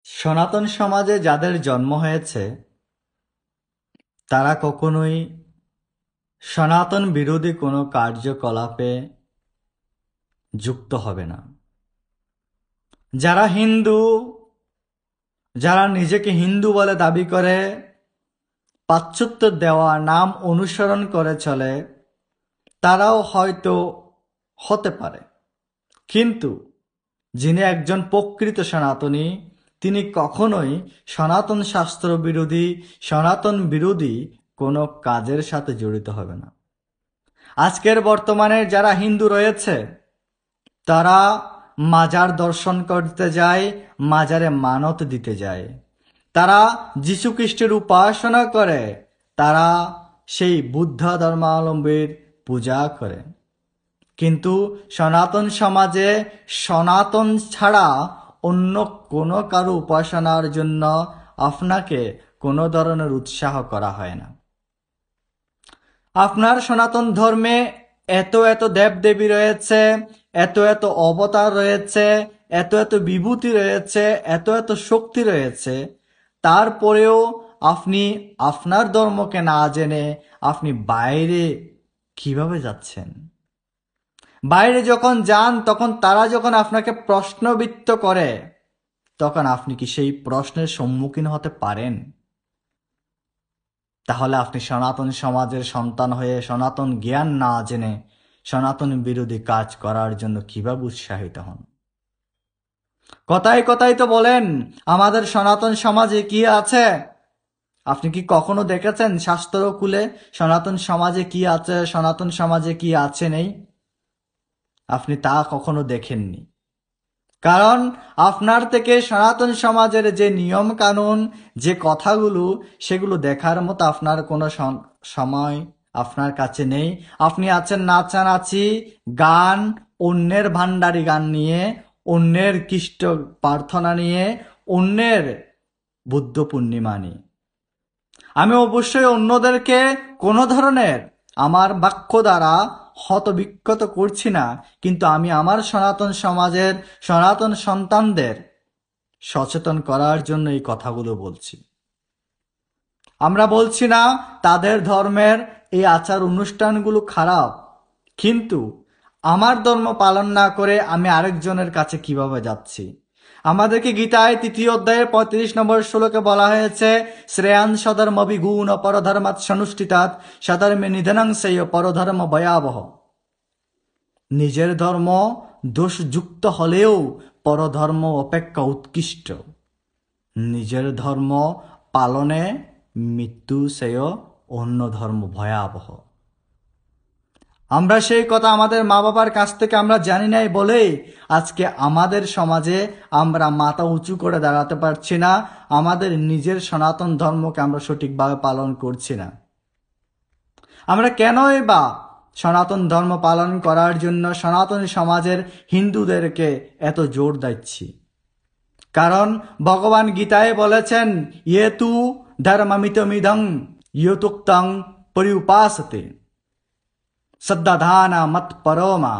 সনাতন সমাজে যাদের জন্ম হয়েছে তারা কখনোই সনাতন বিরোধী কোনো কার্যকলাপে যুক্ত হবে না। যারা হিন্দু, যারা নিজেকে হিন্দু বলে দাবি করে, পাশ্চাত্য দেওয়া নাম অনুসরণ করে চলে, তারাও হয়তো হতে পারে। কিন্তু যিনি একজন প্রকৃত সনাতনী, তিনি কখনোই সনাতন শাস্ত্র বিরোধী, সনাতন বিরোধী কোনো কাজের সাথে জড়িত হবে না। আজকের বর্তমানে যারা হিন্দু রয়েছে তারা মাজার দর্শন করতে যায়, মাজারে মানত দিতে যায়, তারা যীশু খ্রিস্টের উপাসনা করে, তারা সেই বুদ্ধ ধর্মাবলম্বীর পূজা করে। কিন্তু সনাতন সমাজে সনাতন ছাড়া অন্য কোনো কারো উপাসনার জন্য আপনাকে কোনো ধরনের উৎসাহ করা হয় না। আপনার সনাতন ধর্মে এত এত দেবদেবী রয়েছে, এত এত অবতার রয়েছে, এত এত বিভূতি রয়েছে, এত এত শক্তি রয়েছে, তারপরেও আপনি আপনার ধর্মকে না জেনে আপনি বাইরে কিভাবে যাচ্ছেন? বাইরে যখন যান তখন তারা যখন আপনাকে প্রশ্নবিদ্ধ করে, তখন আপনি কি সেই প্রশ্নের সম্মুখীন হতে পারেন? তাহলে আপনি সনাতন সমাজের সন্তান হয়ে সনাতন জ্ঞান না জেনে সনাতন বিরোধী কাজ করার জন্য কিভাবে উৎসাহিত হন? কথায় কথায় তো বলেন আমাদের সনাতন সমাজে কি আছে। আপনি কি কখনো দেখেছেন শাস্ত্র খুলে সনাতন সমাজে কি আছে, সনাতন সমাজে কি আছে নেই? আপনি তা কখনো দেখেননি। কারণ আপনার থেকে সনাতন সমাজের যে নিয়ম কানুন, যে কথাগুলো, সেগুলো দেখার মতো আপনার কোনো সময় আপনার কাছে নেই। আপনি আছেন নাচানাচি, গান, অন্যের ভান্ডারি গান নিয়ে, অন্যের খ্রিস্ট প্রার্থনা নিয়ে, অন্যের বুদ্ধ পূর্ণিমা নিয়ে। আমি অবশ্যই অন্যদেরকে কোনো ধরনের আমার বাক্য দ্বারা হতবিক্ষত করছি না, কিন্তু আমি আমার সনাতন সমাজের সনাতন সন্তানদের সচেতন করার জন্য এই কথাগুলো বলছি। আমরা বলছি না তাদের ধর্মের এই আচার অনুষ্ঠানগুলো খারাপ, কিন্তু আমার ধর্ম পালন না করে আমি আরেকজনের কাছে কিভাবে যাচ্ছি? আমাদেরকে গীতায় 3 অধ্যায়ের 35 নম্বর শ্লোকে বলা হয়েছে, শ্রেয়ান সধর্মবিগুণ পরধর্মাৎ সনুষ্ঠিতাৎ সধর্মে নিধনং সেয় পরধর্ম ভয়াবহ। নিজের ধর্ম দোষযুক্ত হলেও পরধর্ম অপেক্ষা উৎকৃষ্ট। নিজের ধর্ম পালনে মৃত্যু সেয় অন্য ধর্ম ভয়াবহ। আমরা সেই কথা আমাদের মা বাবার কাছ থেকে আমরা জানি নাই বলেই আজকে আমাদের সমাজে আমরা মাথা উঁচু করে দাঁড়াতে পারছি না, আমাদের নিজের সনাতন ধর্মকে আমরা সঠিকভাবে পালন করছি না। আমরা কেনই বা সনাতন ধর্ম পালন করার জন্য সনাতন সমাজের হিন্দুদেরকে এত জোর দিচ্ছি? কারণ ভগবান গীতায় বলেছেন, ইয়েতু ধর্মমিতমিদং ইয়তুক্তং পরিউপাসতে সদ্দাধানা মত পরমা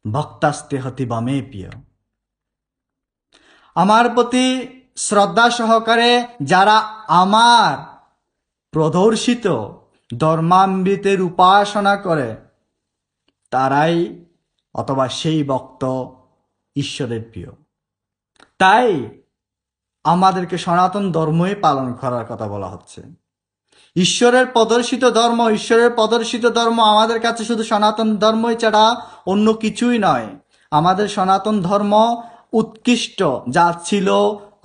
ভক্তাস্তে হতিবমে প্রিয়। আমার প্রতি শ্রদ্ধা সহকারে যারা আমার প্রদর্শিত ধর্মামৃতের উপাসনা করে তারাই অথবা সেই ভক্ত ঈশ্বরের প্রিয়। তাই আমাদেরকে সনাতন ধর্মই পালন করার কথা বলা হচ্ছে। ঈশ্বরের প্রদর্শিত ধর্ম, ঈশ্বরের প্রদর্শিত ধর্ম আমাদের কাছে শুধু সনাতন ধর্মই ছাড়া অন্য কিছুই নয়। আমাদের সনাতন ধর্ম উৎকৃষ্ট, যা ছিল,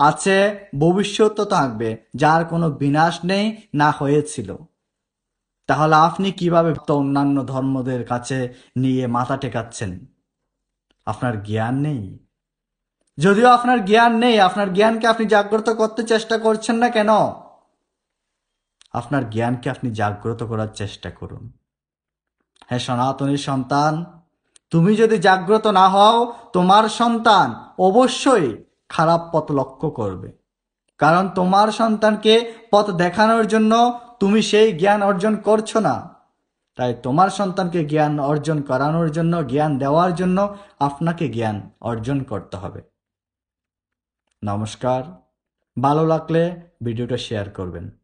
আছে, ভবিষ্যৎও থাকবে, যার কোনো বিনাশ নেই, না হয়েছিল। তাহলে আপনি কিভাবে অন্যান্য ধর্মদের কাছে নিয়ে মাথা টেকাচ্ছেন? আপনার জ্ঞান নেই। যদিও আপনার জ্ঞান নেই, আপনার জ্ঞানকে আপনি জাগ্রত করতে চেষ্টা করছেন না কেন? আপনার জ্ঞানকে আপনি জাগ্রত করার চেষ্টা করুন। হ্যাঁ সনাতনী সন্তান, তুমি যদি জাগ্রত না হও, তোমার সন্তান অবশ্যই খারাপ পথ লক্ষ্য করবে। কারণ তোমার সন্তানকে পথ দেখানোর জন্য তুমি সেই জ্ঞান অর্জন করছো না। তাই তোমার সন্তানকে জ্ঞান অর্জন করানোর জন্য, জ্ঞান দেওয়ার জন্য আপনাকে জ্ঞান অর্জন করতে হবে। নমস্কার। ভালো লাগলে ভিডিওটা শেয়ার করবেন।